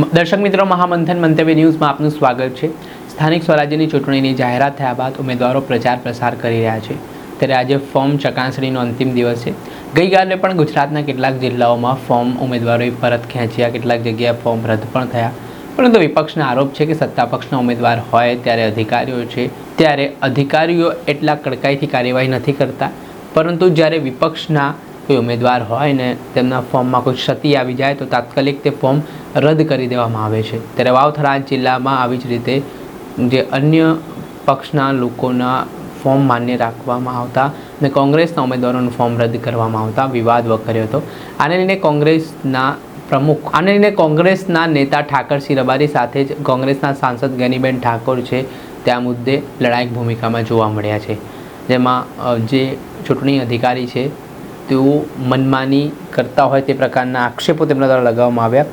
દર્શક મિત્રો, મહામંથન મંતવ્ય ન્યૂઝમાં આપનું સ્વાગત છે। સ્થાનિક સ્વરાજ્યની ચૂંટણીની જાહેરાત થયા બાદ ઉમેદવારો પ્રચાર પ્રસાર કરી રહ્યા છે, ત્યારે આજે ફોર્મ ચકાસણીનો અંતિમ દિવસ છે। ગઈકાલે પણ ગુજરાતના કેટલાક જિલ્લાઓમાં ફોર્મ ઉમેદવારોએ પરત ખેંચ્યા, કેટલાક જગ્યાએ ફોર્મ રદ પણ થયા, પરંતુ વિપક્ષનો આરોપ છે કે સત્તાપક્ષના ઉમેદવાર હોય ત્યારે અધિકારીઓ એટલા કડકાઈથી કાર્યવાહી નથી કરતા, પરંતુ જ્યારે વિપક્ષના કોઈ ઉમેદવાર હોય ને તેમના ફોર્મમાં કોઈ ક્ષતિ આવી જાય તો તાત્કાલિક તે ફોર્મ રદ કરી દેવામાં આવે છે। ત્યારે વાવ-થરાદ જિલ્લામાં આવી જ રીતે જે અન્ય પક્ષના લોકોના ફોર્મ માન્ય રાખવામાં આવતા અને કોંગ્રેસના ઉમેદવારોનું ફોર્મ રદ કરવામાં આવતા વિવાદ વકર્યો હતો। આને લઈને કોંગ્રેસના નેતા ઠાકરસિંહ રબારી સાથે જ કોંગ્રેસના સાંસદ ગેનીબેન ઠાકોર છે તે આ મુદ્દે લડાયક ભૂમિકામાં જોવા મળ્યા છે, જેમાં જે ચૂંટણી અધિકારી છે તેઓ મનમાની કરતા હોય તે પ્રકારના આક્ષેપો તેમના દ્વારા લગાવવામાં આવ્યા।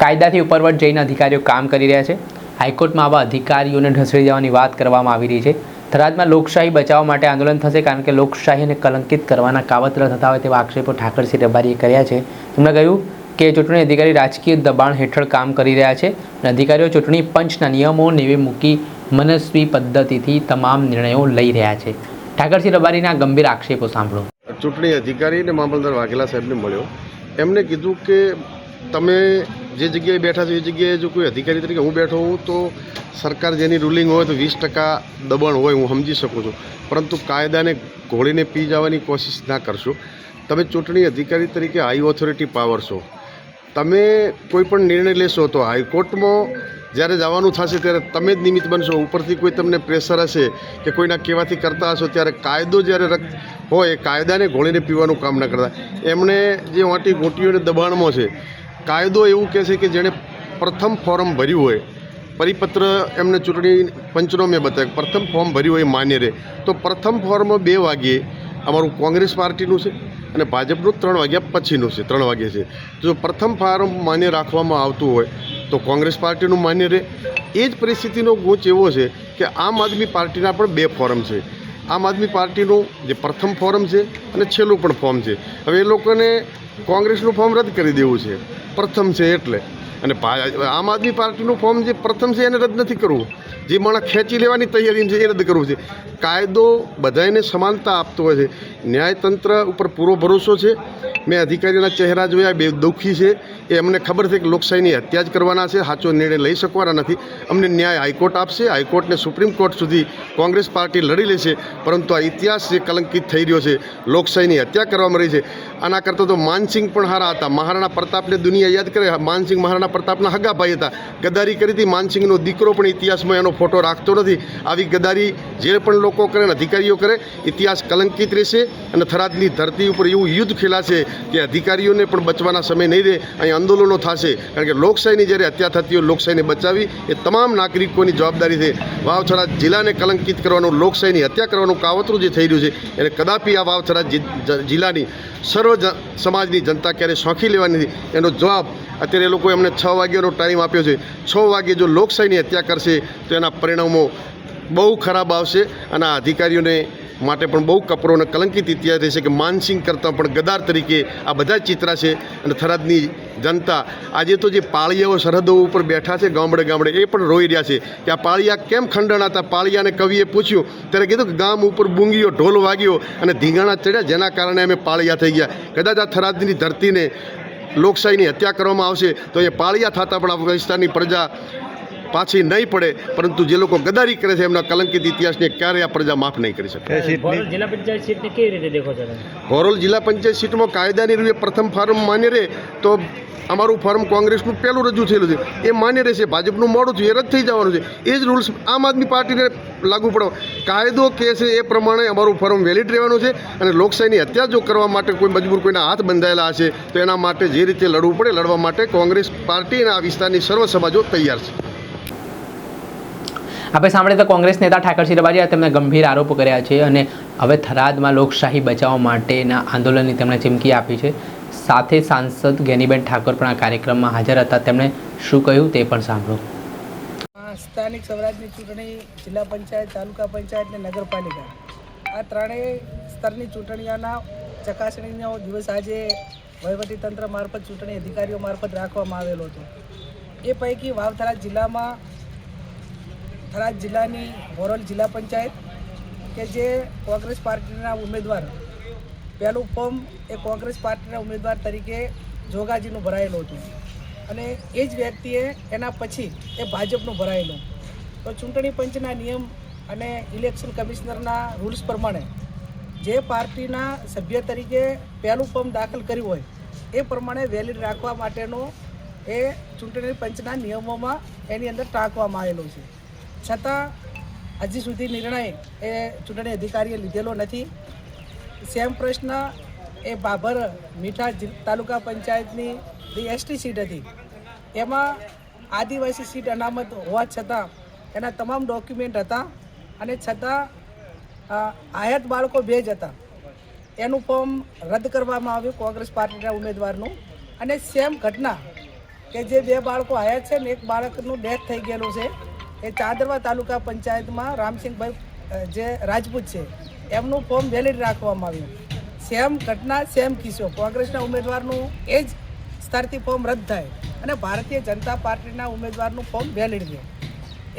કાયદાથી ઉપરવટ જઈને અધિકારીઓ કામ કરી રહ્યા છે। હાઈકોર્ટમાં આવા અધિકારીઓને ઢસડી જવાની વાત કરવામાં આવી રહી છે। થરાદમાં લોકશાહી બચાવવા માટે આંદોલન થશે, કારણ કે લોકશાહીને કલંકિત કરવાના કાવતરા થતા હોય તેવા આક્ષેપો ઠાકરસિંહ રબારીએ કર્યા છે। તેમણે કહ્યું કે ચૂંટણી અધિકારી રાજકીય દબાણ હેઠળ કામ કરી રહ્યા છે અને અધિકારીઓ ચૂંટણી પંચના નિયમો નેવે મૂકી મનસ્વી પદ્ધતિથી તમામ નિર્ણયો લઈ રહ્યા છે। ઠાકરસિંહ રબારીના ગંભીર આક્ષેપો સાંભળો। ચૂંટણી અધિકારી અને મામલતદાર વાઘેલા સાહેબને મળ્યો, એમને કીધું કે તમે જે જગ્યાએ બેઠા છો એ જગ્યાએ જો કોઈ અધિકારી તરીકે હું બેઠો હોઉં તો સરકાર જેની રૂલિંગ હોય તો 20% દબાણ હોય, હું સમજી શકું છું, પરંતુ કાયદાને ઘોળીને પી જવાની કોશિશ ના કરશો। તમે ચૂંટણી અધિકારી તરીકે હાઈ ઓથોરિટી પાવર છો, તમે કોઈ પણ નિર્ણય લેશો તો હાઈકોર્ટમાં જ્યારે જવાનું થશે ત્યારે તમે જ નિમિત્ત બનશો। ઉપરથી કોઈ તમને પ્રેશર હશે કે કોઈના કહેવાથી કરતા હશો, ત્યારે કાયદો જ્યારે હોય એ કાયદાને ઘોળીને પીવાનું કામ ન કરતા। એમણે જે વાંટી ગોટીઓને દબાણમાં છે, કાયદો એવું કહે છે કે જેણે પ્રથમ ફોર્મ ભર્યું હોય, પરિપત્ર એમને ચૂંટણી પંચનો મેં બતાવ્યો, પ્રથમ ફોર્મ ભર્યું હોય માન્ય રહે, તો પ્રથમ ફોર્મ 2 વાગ્યે અમારું કોંગ્રેસ પાર્ટીનું છે અને ભાજપનું 3 વાગ્યા પછીનું છે, 3 વાગ્યે છે। જો પ્રથમ ફોર્મ માન્ય રાખવામાં આવતું હોય તો કોંગ્રેસ પાર્ટીનું માન્ય રહે। એ જ પરિસ્થિતિનો ગૂંચ એવો છે કે આમ આદમી પાર્ટીના પણ 2 ફોરમ છે। આમ આદમી પાર્ટીનું જે પ્રથમ ફોરમ છે અને છેલ્લું પણ ફોર્મ છે। હવે એ લોકોને કોંગ્રેસનું ફોર્મ રદ કરી દેવું છે, પ્રથમ છે એટલે, અને આમ આદમી પાર્ટીનું ફોર્મ જે પ્રથમ છે એને રદ નથી કરવું, જે માણસ ખેંચી લેવાની તૈયારી છે એ રદ કરવું છે। કાયદો બધાને સમાનતા આપતો હોય છે। ન્યાયતંત્ર ઉપર પૂરો ભરોસો છે। મેં અધિકારીના ચહેરા જોયા, બે દુઃખી છે, એ અમને ખબર છે કે લોકશાહીની હત્યા જ કરવાના છે, સાચો નિર્ણય લઈ શકવાના નથી। અમને ન્યાય હાઈકોર્ટ આપશે, હાઈકોર્ટને સુપ્રીમ કોર્ટ સુધી કોંગ્રેસ પાર્ટી લડી લેશે, પરંતુ આ ઇતિહાસ જે કલંકિત થઈ રહ્યો છે, લોકશાહીની હત્યા કરવામાં રહી છે। આના કરતાં તો માનસિંહ પણ સારા હતા। મહારાણા પ્રતાપને દુનિયા યાદ કરે, માનસિંહ મહારાણા પ્રતાપના હગા ભાઈ હતા, ગદ્દારી કરી હતી। માનસિંહનો દીકરો પણ ઇતિહાસમાં એનો ફોટો રાખતો નથી। આવી ગદ્દારી જે પણ લોકો કરે ને અધિકારીઓ કરે, ઇતિહાસ કલંકિત રહેશે અને થરાદની ધરતી ઉપર એવું યુદ્ધ ખેલાશે કે અધિકારીઓને પણ બચવાના સમય નહીં રહે। અહીં આંદોલનો થશે, કારણ કે લોકશાહીની જ્યારે હત્યા થતી હોય, લોકશાહીને બચાવી એ તમામ નાગરિકોની જવાબદારી છે। વાવ-થરાદ જિલ્લાને કલંકિત કરવાનું, લોકશાહીની હત્યા કરવાનું કાવતરું જે થઈ રહ્યું છે, એને કદાપી આ વાવ-થરાદ જિલ્લાની સર્વ સમાજની જનતા ક્યારે સોંખી લેવાની નથી। એનો જવાબ અત્યારે એ લોકોએ અમને 6 વાગ્યાનો ટાઈમ આપ્યો છે। 6 વાગ્યે જો લોકશાહીની હત્યા કરશે તો એના પરિણામો બહુ ખરાબ આવશે અને આ અધિકારીઓને માટે પણ બહુ કપરો અને કલંકિત ઇતિહાસ રહેશે કે માનસિંહ કરતાં પણ ગદ્દાર તરીકે આ બધા ચિત્રા છે। અને થરાદની જનતા આજે તો જે પાળિયાઓ સરહદો ઉપર બેઠા છે ગામડે ગામડે, એ પણ રોઈ રહ્યા છે કે આ પાળિયા કેમ ખંડણાતા। પાળિયાને કવિએ પૂછ્યું ત્યારે કીધું કે ગામ ઉપર બૂંગીઓ ઢોલ વાગ્યો અને ધીંગાણા ચડ્યા, જેના કારણે અમે પાળિયા થઈ ગયા। કદાચ આ થરાદની ધરતીને લોકશાહીની હત્યા કરવામાં આવશે તો એ પાળિયા થતાં પણ આ વિસ્તારની પ્રજા પાછી નહીં પડે, પરંતુ જે લોકો ગદ્દારી કરે છે એમના કલંકિત ઇતિહાસને ક્યારે આ પ્રજા માફ નહીં કરી શકે। જિલ્લા પંચાયત સીટને કેવી રીતે દેખો છો? ઘોરોલ જિલ્લા પંચાયત સીટમાં કાયદાની રીતે પ્રથમ ફોર્મ માન્ય રહે તો અમારું ફોર્મ કોંગ્રેસનું પહેલું રજૂ થયેલું છે એ માન્ય રહેશે। ભાજપનું મોડું થયું, એ રદ થઈ જવાનું છે। એ જ રૂલ્સ આમ આદમી પાર્ટીને લાગુ પડો, કાયદો કહે છે એ પ્રમાણે અમારું ફોર્મ વેલિડ રહેવાનું છે। અને લોકશાહીની હત્યા જો કરવા માટે કોઈ મજબૂર કોઈના હાથ બંધાયેલા હશે તો એના માટે જે રીતે લડવું પડે, લડવા માટે કોંગ્રેસ પાર્ટી અને આ વિસ્તારની સર્વ સમાજો તૈયાર છે। આપણે સાંભળીએ તો કોંગ્રેસ નેતા ઠાકરસિંહ રબારીએ તેમણે ગંભીર આરોપો કર્યા છે અને હવે થરાદમાં લોકશાહી બચાવવા માટેના આંદોલનની તેમણે ચીમકી આપી છે। સાથે સાંસદ ગેનીબેન ઠાકોર પણ આ કાર્યક્રમમાં હાજર હતા। તેમણે શું કહ્યું તે પણ સાંભળો। સ્થાનિક સ્વરાજની ચૂંટણી, જિલ્લા પંચાયત, તાલુકા પંચાયત અને નગરપાલિકા, આ ત્રણેય સ્તરની ચૂંટણીઓના ચકાસણીનો દિવસ આજે વહીવટીતંત્ર મારફત, ચૂંટણી અધિકારીઓ મારફત રાખવામાં આવેલો હતો। એ પૈકી વાવ થરાદ જિલ્લામાં થરાદ જિલ્લાની મોરલ જિલ્લા પંચાયત કે જે કોંગ્રેસ પાર્ટીના ઉમેદવાર પહેલું ફોર્મ એ કોંગ્રેસ પાર્ટીના ઉમેદવાર તરીકે જોગાજીનું ભરાયેલું હતું અને એ જ વ્યક્તિએ એના પછી એ ભાજપનું ભરાયેલું. તો ચૂંટણી પંચના નિયમ અને ઇલેક્શન કમિશનરના રૂલ્સ પ્રમાણે જે પાર્ટીના સભ્ય તરીકે પહેલું ફોર્મ દાખલ કર્યું હોય એ પ્રમાણે વેલિડ રાખવા માટેનો એ ચૂંટણી પંચના નિયમોમાં એની અંદર ટાંકવામાં આવેલો છે. છતાં હજી સુધી નિર્ણય એ ચૂંટણી અધિકારીએ લીધેલો નથી. સેમ પ્રશ્ન એ બાબર મીઠા તાલુકા પંચાયતની જે એસટી સીટ હતી એમાં આદિવાસી સીટ અનામત હોવા છતાં એના તમામ ડોક્યુમેન્ટ હતા અને છતાં આયાત બાળકો 2 જ હતા. એનું ફોર્મ રદ કરવામાં આવ્યું કોંગ્રેસ પાર્ટીના ઉમેદવારનું. અને સેમ ઘટના કે જે 2 બાળકો આયાત છે ને એક બાળકનું ડેથ થઈ ગયેલું છે એ ચાદરવા તાલુકા પંચાયતમાં રામસિંહભાઈ જે રાજપૂત છે એમનું ફોર્મ વેલિડ રાખવામાં આવ્યું. સેમ ઘટના સેમ કિસ્સો કોંગ્રેસના ઉમેદવારનું એ જ સ્તરથી ફોર્મ રદ થાય અને ભારતીય જનતા પાર્ટીના ઉમેદવારનું ફોર્મ વેલિડ રહે.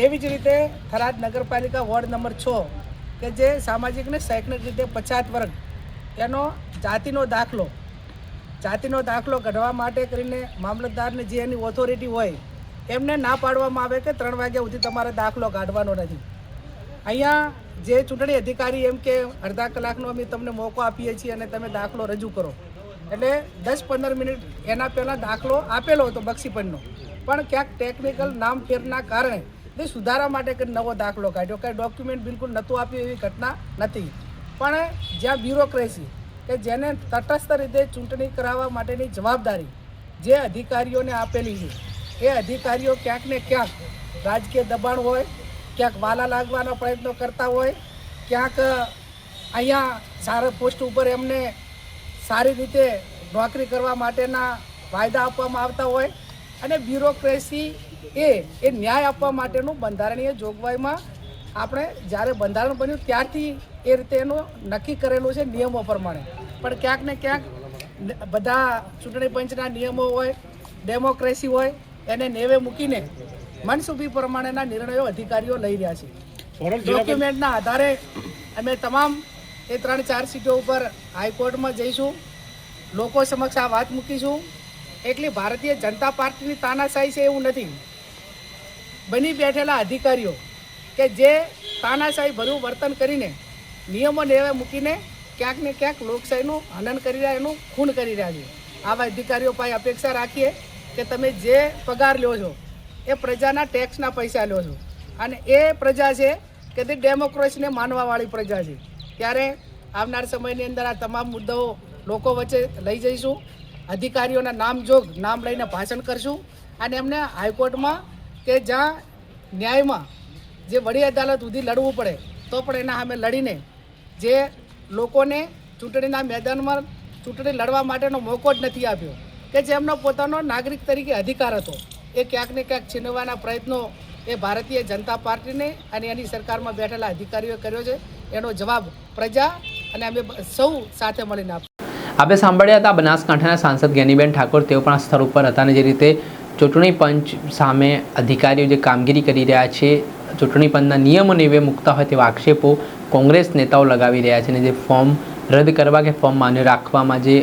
એવી જ રીતે થરાદ નગરપાલિકા વોર્ડ નંબર 6 કે જે સામાજિક ને શૈક્ષણિક રીતે પછાત વર્ગ એનો જાતિનો દાખલો કાઢવા માટે કરીને મામલતદારને જે એની ઓથોરિટી હોય એમને ના પાડવામાં આવે કે 3 વાગ્યા સુધી તમારે દાખલો કાઢવાનો નથી. અહીંયા જે ચૂંટણી અધિકારી એમ કે અડધા કલાકનો અમે તમને મોકો આપીએ છીએ અને તમે દાખલો રજૂ કરો, એટલે 10-15 મિનિટ એના પહેલાં દાખલો આપેલો હતો બક્ષીપણનો, પણ ક્યાંક ટેકનિકલ નામ ફેરના કારણે તે સુધારા માટે કંઈ નવો દાખલો કાઢ્યો, કંઈ ડોક્યુમેન્ટ બિલકુલ નહોતું આપ્યું એવી ઘટના નથી. પણ જ્યાં બ્યુરોક્રેસી કે જેને તટસ્થ રીતે ચૂંટણી કરાવવા માટેની જવાબદારી જે અધિકારીઓને આપેલી છે એ અધિકારીઓ ક્યાંક ને ક્યાંક રાજકીય દબાણ હોય, ક્યાંક વાલા લાગવાના પ્રયત્નો કરતા હોય, ક્યાંક અહીંયા સારા પોસ્ટ ઉપર એમને સારી રીતે નોકરી કરવા માટેના વાયદા આપવામાં આવતા હોય અને બ્યુરોક્રેસી એ ન્યાય આપવા માટેનું બંધારણીય જોગવાઈમાં આપણે જ્યારે બંધારણ બન્યું ત્યારથી એ રીતે એનું નક્કી કરેલું છે નિયમો પ્રમાણે. પણ ક્યાંક ને ક્યાંક બધા ચૂંટણી પંચના નિયમો હોય, ડેમોક્રેસી હોય, એને નેવે મૂકીને મનસુબી પ્રમાણેના નિર્ણયો અધિકારીઓ લઈ રહ્યા છે. ડોક્યુમેન્ટના આધારે અમે તમામ એ 3-4 સીટો ઉપર હાઈકોર્ટમાં જઈશું, લોકો સમક્ષ આ વાત મૂકીશું. એટલી ભારતીય જનતા પાર્ટીની તાનાશાહી છે એવું નથી. બની બેઠેલા અધિકારીઓ કે જે તાનાશાહી ભર્યું વર્તન કરીને નિયમો નેવે મૂકીને ક્યાંક ને ક્યાંક લોકશાહીનું હનન કરી રહ્યા, એનું ખૂન કરી રહ્યા છે. આવા અધિકારીઓ પાસે અપેક્ષા રાખીએ કે તમે જે પગાર લ્યો છો એ પ્રજાના ટેક્સના પૈસા લ્યો છો અને એ પ્રજા છે કે તે ડેમોક્રેસીને માનવાવાળી પ્રજા છે. ત્યારે આવનાર સમયની અંદર આ તમામ મુદ્દાઓ લોકો વચ્ચે લઈ જઈશું, અધિકારીઓના નામ લઈને ભાષણ કરશું અને એમને હાઈકોર્ટમાં કે જ્યાં ન્યાયમાં જે વડી અદાલત સુધી લડવું પડે તો પણ એના સામે લડીને જે લોકોને ચૂંટણીના મેદાનમાં ચૂંટણી લડવા માટેનો મોકો જ નથી આપ્યો કે જેમનો પોતાનો નાગરિક તરીકે અધિકાર હતો એ ક્યાંક ને ક્યાંક છીનવવાના પ્રયત્નો એ ભારતીય જનતા પાર્ટીને અને એની સરકારમાં બેઠેલા અધિકારીઓએ કર્યો છે. એનો જવાબ પ્રજા અને અમે સૌ સાથે મળીને આપશું. આપણે સાંભળ્યા હતા બનાસકાંઠાના સાંસદ જ્ઞાનીબેન ઠાકોર, તેઓ પણ આ સ્થળ ઉપર હતા અને જે રીતે ચૂંટણી પંચ સામે અધિકારીઓ જે કામગીરી કરી રહ્યા છે, ચૂંટણી પંચના નિયમો નેવે મૂકતા હોય તેવા આક્ષેપો કોંગ્રેસ નેતાઓ લગાવી રહ્યા છે અને જે ફોર્મ રદ કરવા કે ફોર્મ માન્ય રાખવામાં જે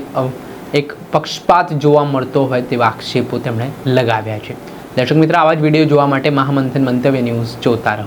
એક પક્ષપાત જોવા મળતો હોય તેવા આક્ષેપો તેમણે લગાવ્યા છે. દર્શક મિત્રો, આવા જ વિડીયો જોવા માટે મહામંથન મંતવ્ય ન્યૂઝ જોતા રહો.